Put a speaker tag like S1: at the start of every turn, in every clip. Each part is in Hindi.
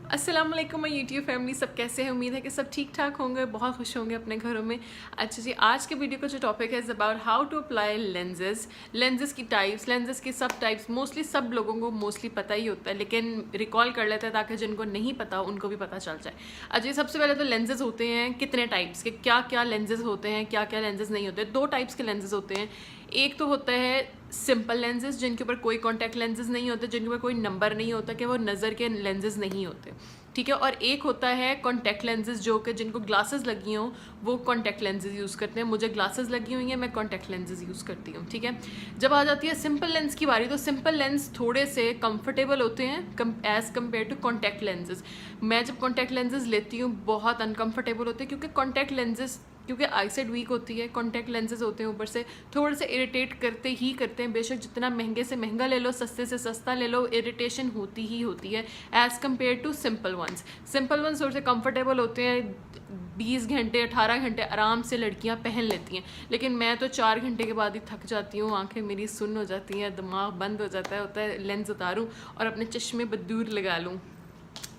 S1: अस्सलाम वालेकुम माय यूट्यूब फैमिली, सब कैसे हैं? उम्मीद है कि सब ठीक ठाक होंगे, बहुत खुश होंगे अपने घरों में। अच्छा जी, आज के वीडियो का जो टॉपिक है is about how to apply languages की टाइप्स, लेंजेज़ की सब टाइप्स। मोस्टली सब लोगों को मोस्टली पता ही होता है, लेकिन रिकॉल कर लेते हैं ताकि जिनको नहीं पता उनको भी पता चल जाए। अच्छा जी, सबसे पहले तो लेंजेज़ होते हैं कितने टाइप्स के, क्या क्या लेंजेज़ होते हैं, क्या क्या लेंजेज़ नहीं होते। दो टाइप्स के लेंजेज़ होते हैं। एक तो होता है सिंपल लेंजेज़ जिनके ऊपर कोई कॉन्टैक्ट लेंजेज़ नहीं होते, जिनके ऊपर कोई नंबर नहीं होता कि वो नज़र के लेंजेज़ नहीं होते, ठीक है। और एक होता है कॉन्टैक्ट लेंजेज़ जो कि जिनको ग्लासेस लगी हों वो कॉन्टैक्ट लेंजेज़ यूज़ करते हैं। मुझे ग्लासेस लगी हुई हैं, मैं कॉन्टैक्ट लेंजेज़ यूज़ करती हूँ, ठीक है। जब आ जाती है सिंपल लेंस की बारी, तो सिंपल लेंस थोड़े से कंफर्टेबल होते हैं एज़ कम्पेयर टू कॉन्टैक्ट लेंजेज़। मैं जब कॉन्टैक्ट लेंजेज़ लेती हूँ बहुत अनकम्फर्टेबल होते हैं, क्योंकि कॉन्टैक्ट लेंजेज़ क्योंकि आईसाइट वीक होती है, कॉन्टैक्ट लेंसेज होते हैं ऊपर से थोड़े से इरिटेट करते ही करते हैं। बेशक जितना महंगे से महंगा ले लो, सस्ते से सस्ता ले लो, इरिटेशन होती ही होती है as compare to simple ones. Simple ones थोड़े से कंफर्टेबल होते हैं, 20 घंटे 18 घंटे आराम से लड़कियां पहन लेती हैं। लेकिन मैं तो 4 घंटे के बाद ही थक जाती हूँ, आंखें मेरी सुन्न हो जाती हैं, दिमाग बंद हो जाता है, होता है लेंस उतारूँ और अपने चश्मे बदूर लगा लूँ।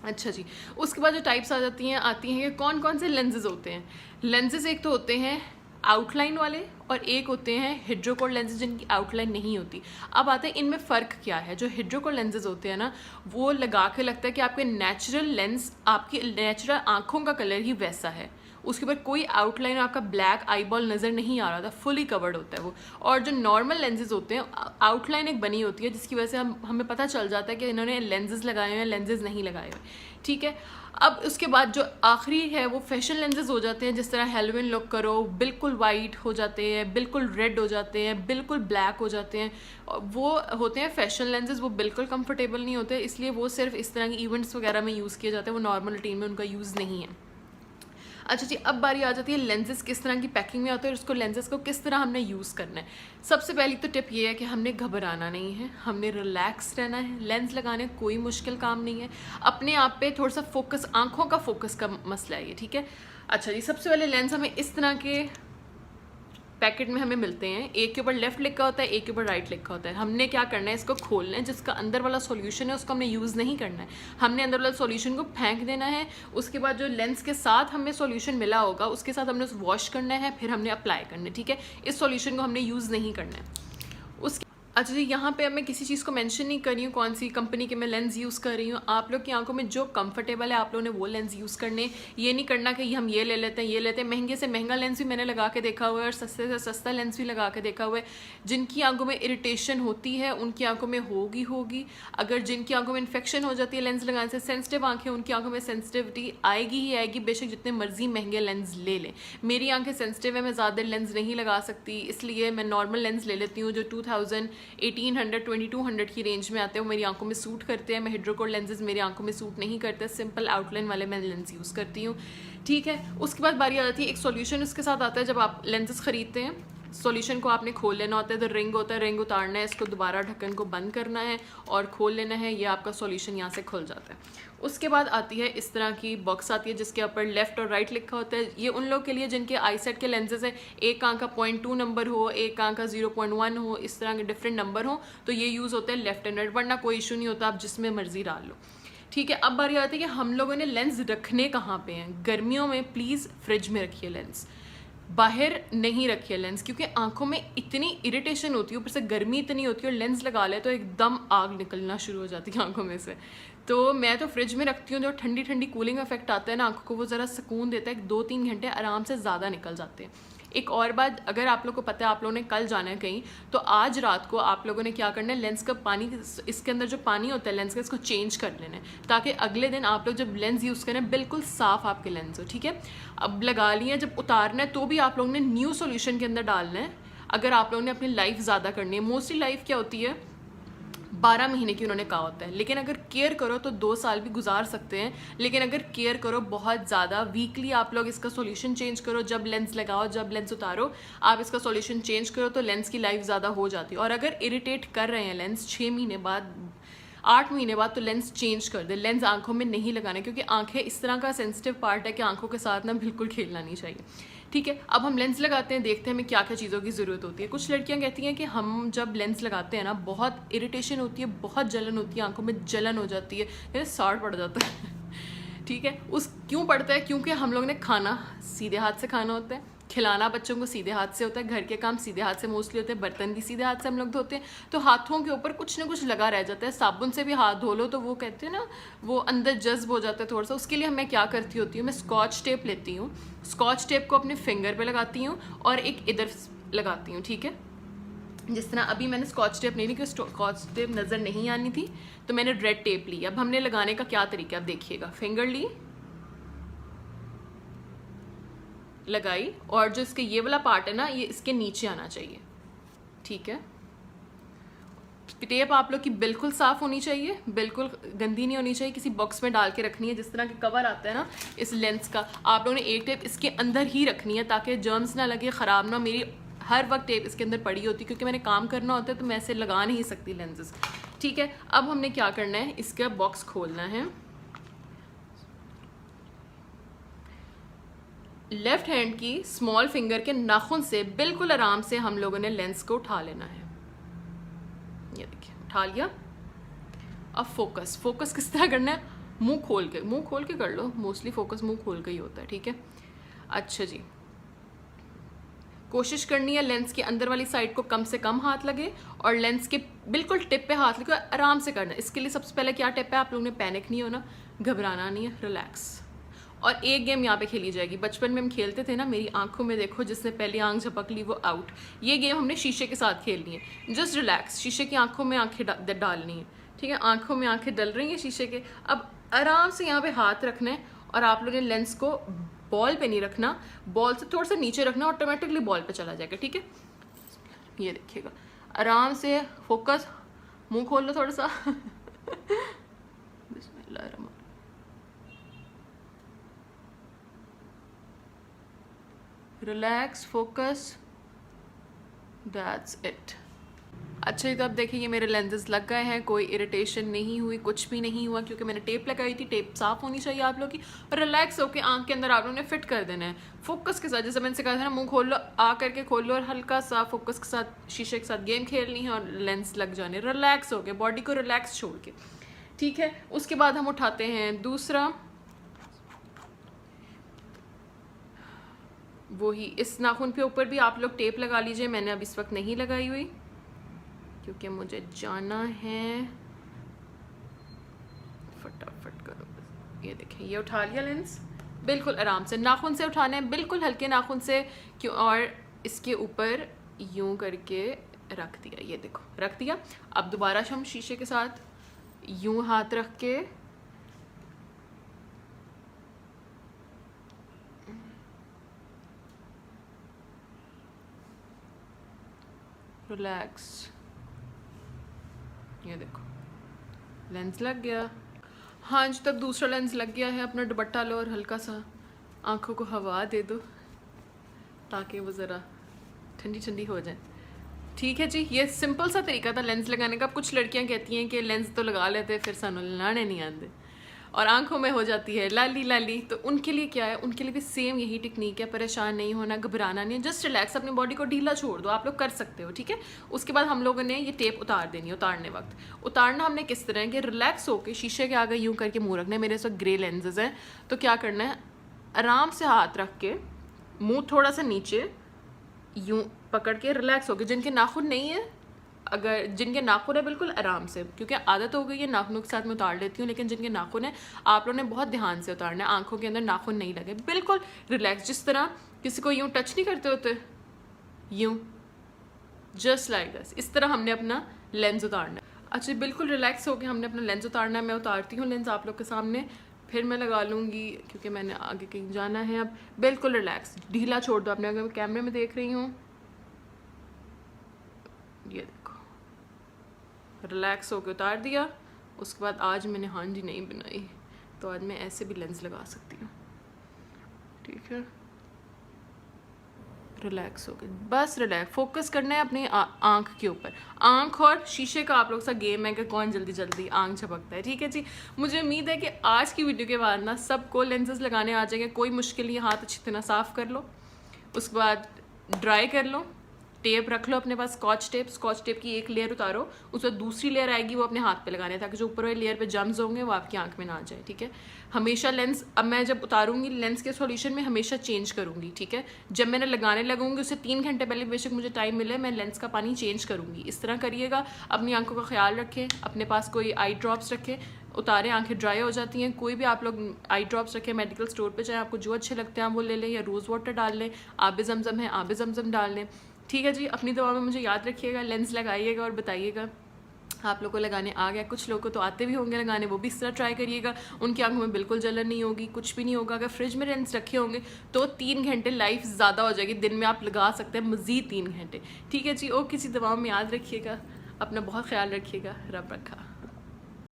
S1: अच्छा जी, उसके बाद जो टाइप्स आती हैं कि कौन कौन से लेंसेज होते हैं। लेंसेज एक तो होते हैं आउटलाइन वाले और एक होते हैं हिड्रोकोर लेंसेज जिनकी आउटलाइन नहीं होती। अब आते हैं इनमें फ़र्क क्या है। जो हिड्रोकोर लेंसेज होते हैं ना, वो लगा के लगता है कि आपके नेचुरल लेंस, आपकी नेचुरल आँखों का कलर ही वैसा है, उसके ऊपर कोई आउटलाइन आपका ब्लैक आईबॉल नज़र नहीं आ रहा था, फुली कवर्ड होता है वो। और जो नॉर्मल लेंसेज होते हैं आउटलाइन एक बनी होती है जिसकी वजह से हमें पता चल जाता है कि इन्होंने लेंसेज लगाए हुए हैं, लेंसेज नहीं लगाए हुए, ठीक है। अब उसके बाद जो आखिरी है वो फैशन लेंसेज हो जाते हैं। जिस तरह हेलोविन लुक करो, बिल्कुल वाइट हो जाते हैं, बिल्कुल रेड हो जाते हैं, बिल्कुल ब्लैक हो जाते हैं, वो होते हैं फैशन लेंसेज। वो बिल्कुल कंफर्टेबल नहीं होते, इसलिए वो सिर्फ इस तरह की इवेंट्स वगैरह में यूज़ किए जाते हैं, वो नॉर्मल रूटीन में उनका यूज़ नहीं है। अच्छा जी, अब बारी आ जाती है लेंसेज किस तरह की पैकिंग में आते हैं और उसको लेंसेज को किस तरह हमने यूज़ करना है। सबसे पहली तो टिप ये है कि हमने घबराना नहीं है, हमने रिलैक्स रहना है। लेंस लगाने कोई मुश्किल काम नहीं है, अपने आप पे थोड़ा सा फोकस, आंखों का फोकस का मसला है ये, ठीक है। अच्छा जी, सबसे पहले लेंस हमें इस तरह के पैकेट में हमें मिलते हैं। एक के ऊपर लेफ्ट लिखा होता है, एक के ऊपर राइट लिखा होता है। हमने क्या करना है, इसको खोलना है, जिसका अंदर वाला सॉल्यूशन है उसको हमने यूज़ नहीं करना है, हमने अंदर वाला सॉल्यूशन को फेंक देना है। उसके बाद जो लेंस के साथ हमें सॉल्यूशन मिला होगा उसके साथ हमने उसे वॉश करना है, फिर हमने अप्लाई करना है, ठीक है। इस सॉल्यूशन को हमने यूज़ नहीं करना है। उसके अच्छा जी, यहाँ पे अब मैं किसी चीज़ को मेंशन नहीं कर रही हूँ कौन सी कंपनी के मैं लेंस यूज़ कर रही हूँ। आप लोग की आंखों में जो कंफर्टेबल है आप लोगों ने वो लेंस यूज़ करने। ये नहीं करना कि हम ये ले लेते हैं, ये लेते हैं। महंगे से महंगा लेंस भी मैंने लगा के देखा हुआ है और सस्ते से सस्ता लेंस भी लगा के देखा हुआ है। जिनकी आंखों में इरिटेशन होती है उनकी आंखों में होगी। अगर जिनकी आंखों में इन्फेक्शन हो जाती है लेंस लगाने से, सेंसिटिव आँखें, उनकी आंखों में सेंसिटिविटी आएगी ही आएगी, बेशक जितने मर्जी महंगे लेंस ले लें। मेरी आंखें सेंसिटिव है, मैं ज़्यादा लेंस नहीं लगा सकती, इसलिए मैं नॉर्मल लेंस ले लेती हूँ जो 1800 2200 की रेंज में आते हैं, वो मेरी आंखों में सूट करते हैं। मैं हिड्रोकोर लेंसेज मेरी आंखों में सूट नहीं करते, सिंपल आउटलाइन वाले मैं लेंस यूज़ करती हूँ, ठीक है। उसके बाद बारी आ जाती है एक सॉल्यूशन उसके साथ आता है। जब आप लेंसेज ख़रीदते हैं, सॉल्यूशन को आपने खोल लेना होता है। तो रिंग होता है, रिंग उतारना है, इसको दोबारा ढक्कन को बंद करना है और खोल लेना है, ये आपका सॉल्यूशन यहाँ से खुल जाता है। उसके बाद आती है इस तरह की बॉक्स आती है जिसके ऊपर लेफ़्ट और राइट लिखा होता है। ये उन लोग के लिए जिनके आईसेट के लेंसेज हैं, एक आंख का 0.2 नंबर हो, एक आंख का 0.1 हो, इस तरह के डिफरेंट नंबर हो, तो ये यूज़ होते हैं लेफ्ट एंड राइट, वरना कोई इशू नहीं होता, आप जिसमें मर्जी डाल लो, ठीक है। अब बारी आती है कि हम लोगों ने लेंस रखने कहाँ पे हैं। गर्मियों में प्लीज़ फ्रिज में रखिए लेंस, बाहर नहीं रखिए लेंस, क्योंकि आंखों में इतनी इरिटेशन होती है, ऊपर से गर्मी इतनी होती है और लेंस लगा ले तो एकदम आग निकलना शुरू हो जाती है आंखों में से। तो मैं तो फ्रिज में रखती हूँ, जो ठंडी ठंडी कूलिंग इफेक्ट आता है ना आंखों को, वो ज़रा सुकून देता है। 2-3 घंटे आराम से ज़्यादा निकल जाते हैं। एक और बात, अगर आप लोग को पता है आप लोगों ने कल जाना है कहीं, तो आज रात को आप लोगों ने क्या करना है, लेंस का पानी, इसके अंदर जो पानी होता है लेंस का, इसको चेंज कर लेना है, ताकि अगले दिन आप लोग जब लेंस यूज़ करें बिल्कुल साफ़ आपके लेंस हो, ठीक है। अब लगा लिए, जब उतारना है तो भी आप लोगों ने न्यू सॉल्यूशन के अंदर डालना है। अगर आप लोगों ने अपनी लाइफ ज़्यादा करनी है, मोस्टली लाइफ क्या होती है 12 महीने की उन्होंने कहा होता है, लेकिन अगर केयर करो तो 2 साल भी गुजार सकते हैं। लेकिन अगर केयर करो बहुत ज़्यादा, वीकली आप लोग इसका सॉल्यूशन चेंज करो, जब लेंस लगाओ जब लेंस उतारो आप इसका सॉल्यूशन चेंज करो, तो लेंस की लाइफ ज़्यादा हो जाती है। और अगर इरिटेट कर रहे हैं लेंस 6 महीने बाद, 8 महीने बाद, तो लेंस चेंज कर दे। लेंस आंखों में नहीं लगाने, क्योंकि आंखें इस तरह का सेंसिटिव पार्ट है कि आंखों के साथ ना बिल्कुल खेलना नहीं चाहिए, ठीक है। अब हम लेंस लगाते हैं, देखते हैं हमें क्या क्या चीज़ों की ज़रूरत होती है। कुछ लड़कियां कहती हैं कि हम जब लेंस लगाते हैं ना बहुत इरिटेशन होती है, बहुत जलन होती है, आंखों में जलन हो जाती है, जैसे साड़ पड़ जाता है ठीक है। उस क्यों पड़ता है? क्योंकि हम लोग ने खाना सीधे हाथ से खाना होता है, खिलाना बच्चों को सीधे हाथ से होता है, घर के काम सीधे हाथ से मोस्टली होते हैं, बर्तन भी सीधे हाथ से हम लोग धोते हैं, तो हाथों के ऊपर कुछ ना कुछ लगा रह जाता है। साबुन से भी हाथ धो लो तो वो कहते हैं ना वो अंदर जज्ब हो जाता है थोड़ा सा। उसके लिए मैं क्या करती होती हूँ, मैं स्कॉच टेप लेती हूँ, स्कॉच टेप को अपने फिंगर पे लगाती हूँ और एक इधर लगाती हूँ, ठीक है। जिस तरह अभी मैंने स्कॉच टेप नहीं ली क्योंकि स्कॉच टेप नज़र नहीं आनी थी, तो मैंने रेड टेप ली। अब हमने लगाने का क्या तरीका आप देखिएगा, फिंगर ली, लगाई, और जो इसके ये वाला पार्ट है ना ये इसके नीचे आना चाहिए, ठीक है। टेप आप लोग की बिल्कुल साफ़ होनी चाहिए, बिल्कुल गंदी नहीं होनी चाहिए, किसी बॉक्स में डाल के रखनी है। जिस तरह के कवर आता है ना इस लेंस का, आप लोगों ने एक टेप इसके अंदर ही रखनी है ताकि जर्म्स ना लगे, ख़राब ना। मेरी हर वक्त टेप इसके अंदर पड़ी होती क्योंकि मैंने काम करना होता है तो मैं ऐसे लगा नहीं सकती लेंसेज, ठीक है। अब हमने क्या करना है, इसका बॉक्स खोलना है, लेफ्ट हैंड की स्मॉल फिंगर के नाखून से बिल्कुल आराम से हम लोगों ने लेंस को उठा लेना है। ये देखिए उठा लिया। अब फोकस किस तरह करना है, मुंह खोल के कर लो, मोस्टली फोकस मुंह खोल के ही होता है, ठीक है। अच्छा जी, कोशिश करनी है लेंस के अंदर वाली साइड को कम से कम हाथ लगे और लेंस के बिल्कुल टिप पे हाथ लगे, आराम से करना है। इसके लिए सबसे पहले क्या टिप है, आप लोगों ने पैनिक नहीं होना, घबराना नहीं है, रिलैक्स। और एक गेम यहाँ पे खेली जाएगी, बचपन में हम खेलते थे ना, मेरी आंखों में देखो, जिसने पहली आंख झपक ली वो आउट। ये गेम हमने शीशे के साथ खेलनी है, जस्ट रिलैक्स, शीशे की आंखों में आंखें डालनी है, ठीक है। आंखों में आंखें डल रही हैं शीशे के। अब आराम से यहाँ पे हाथ रखना है और आप लोगों ने लेंस को बॉल पे नहीं रखना, बॉल से थोड़ा सा नीचे रखना, ऑटोमेटिकली बॉल पे चला जाएगा, ठीक है। ये देखिएगा, आराम से फोकस, मुंह खोल लो थोड़ा सा बिस्मिल्लाहिर्रहमान, रिलैक्स, फोकस, दैट्स इट। अच्छा, तो अब देखिए ये मेरे लेंसेज लग गए हैं, कोई इरिटेशन नहीं हुई, कुछ भी नहीं हुआ क्योंकि मैंने टेप लगाई थी। टेप साफ़ होनी चाहिए आप लोग की, और रिलैक्स होकर आंख के अंदर आप लोगों ने फिट कर देना है फोकस के साथ। जैसे मैंने कहा था ना, मुंह खोल लो, आ करके खोल लो और हल्का सा फोकस के साथ शीशे के साथ गेम खेलनी है और लेंस लग जाने, रिलैक्स होके, बॉडी को रिलैक्स छोड़ के, ठीक है। उसके बाद हम उठाते हैं दूसरा, वही इस नाखून के ऊपर भी आप लोग टेप लगा लीजिए, मैंने अब इस वक्त नहीं लगाई हुई क्योंकि मुझे जाना है, फटाफट करो। ये देखें, ये उठा लिया लेंस, बिल्कुल आराम से नाखून से उठाना है, बिल्कुल हल्के नाखून से क्यों, और इसके ऊपर यूं करके रख दिया, ये देखो रख दिया। अब दोबारा हम शीशे के साथ यूं हाथ रख के रिलैक्स, ये देखो लेंस लग गया। हाँ जी, तब दूसरा लेंस लग गया है। अपना दुपट्टा लो और हल्का सा आंखों को हवा दे दो ताकि वो ज़रा ठंडी ठंडी हो जाए, ठीक है जी। ये सिंपल सा तरीका था लेंस लगाने का। कुछ लड़कियां कहती हैं कि लेंस तो लगा लेते फिर सानू लाने नहीं आते और आंखों में हो जाती है लाली लाली, तो उनके लिए क्या है, उनके लिए भी सेम यही टेक्निक है। परेशान नहीं होना, घबराना नहीं है, जस्ट रिलैक्स, अपनी बॉडी को ढीला छोड़ दो, आप लोग कर सकते हो, ठीक है। उसके बाद हम लोगों ने ये टेप उतार देनी है। उतारने वक्त उतारना हमने किस तरह है कि रिलैक्स होकर शीशे के आगे यूँ करके मुँह रखना है। मेरे साथ ग्रे लेंसेज हैं, तो क्या करना है, आराम से हाथ रख के मुँह थोड़ा सा नीचे यूँ पकड़ के रिलैक्स होकर, जिनके नाखून नहीं है, अगर जिनके नाखून है बिल्कुल आराम से, क्योंकि आदत हो गई है नाखूनों के साथ मैं उतार लेती हूँ, लेकिन जिनके नाखून है आप लोगों ने बहुत ध्यान से उतारना है, आंखों के अंदर नाखून नहीं लगे, बिल्कुल रिलैक्स। जिस तरह किसी को यूँ टच नहीं करते होते, यूँ जस्ट लाइक दिस, इस तरह हमने अपना लेंस उतारना है। अच्छा, बिल्कुल रिलैक्स होकर हमने अपना लेंस उतारना है। मैं उतारती हूँ लेंस आप लोग के सामने, फिर मैं लगा लूँगी क्योंकि मैंने आगे कहीं जाना है। अब बिल्कुल रिलैक्स, ढीला छोड़ दो अपने, अगर मैं कैमरे में देख रही हूँ, ये देखो रिलैक्स होकर उतार दिया। उसके बाद आज मैंने हांडी नहीं बनाई, तो आज मैं ऐसे भी लेंस लगा सकती हूँ, ठीक है। रिलैक्स हो गए, बस रिलैक्स, फोकस करना है अपनी आंख के ऊपर। आंख और शीशे का आप लोग सा गेम है कि कौन जल्दी जल्दी आंख झपकता है, ठीक है जी। मुझे उम्मीद है कि आज की वीडियो के बाद ना सबको लेंसेज लगाने आ जाएंगे, कोई मुश्किल नहीं। हाथ अच्छी तरह साफ़ कर लो, उसके बाद ड्राई कर लो, टेप रख लो अपने पास, स्कॉच टेप की एक लेयर उतारो, उसमें दूसरी लेयर आएगी वो अपने हाथ पे लगाने है, ताकि जो ऊपर वाली लेयर पे जम्स होंगे वो आपकी आंख में ना आ जाए, ठीक है। हमेशा लेंस, अब मैं जब उतारूंगी लेंस के सॉल्यूशन में हमेशा चेंज करूंगी, ठीक है। जब मैंने लगाने लगूंगी उससे 3 घंटे पहले बेशक मुझे टाइम मिले, मैं लेंस का पानी चेंज करूंगी। इस तरह करिएगा। अपनी आंखों का ख्याल रखें, अपने पास कोई आई ड्रॉप्स रखें, उतारें, आंखें ड्राई हो जाती हैं, कोई भी आप लोग आई ड्रॉप्स रखें मेडिकल स्टोर पे, चाहे आपको जो अच्छे लगते हैं आप वो ले लें, या रोज़ वाटर डाल लें, आबे ज़मज़म है आबे ज़मज़म डाल लें, ठीक है जी। अपनी दवा में मुझे याद रखिएगा, लेंस लगाइएगा और बताइएगा आप लोगों को लगाने आ गया। कुछ लोगों को तो आते भी होंगे लगाने, वो भी इस तरह ट्राई करिएगा, उनकी आंखों में बिल्कुल जलन नहीं होगी, कुछ भी नहीं होगा। अगर फ्रिज में लेंस रखे होंगे तो 3 घंटे लाइफ ज़्यादा हो जाएगी, दिन में आप लगा सकते हैं मज़ीद 3 घंटे, ठीक है जी। और किसी दवाओं में याद रखिएगा, अपना बहुत ख्याल रखिएगा, रब रखा।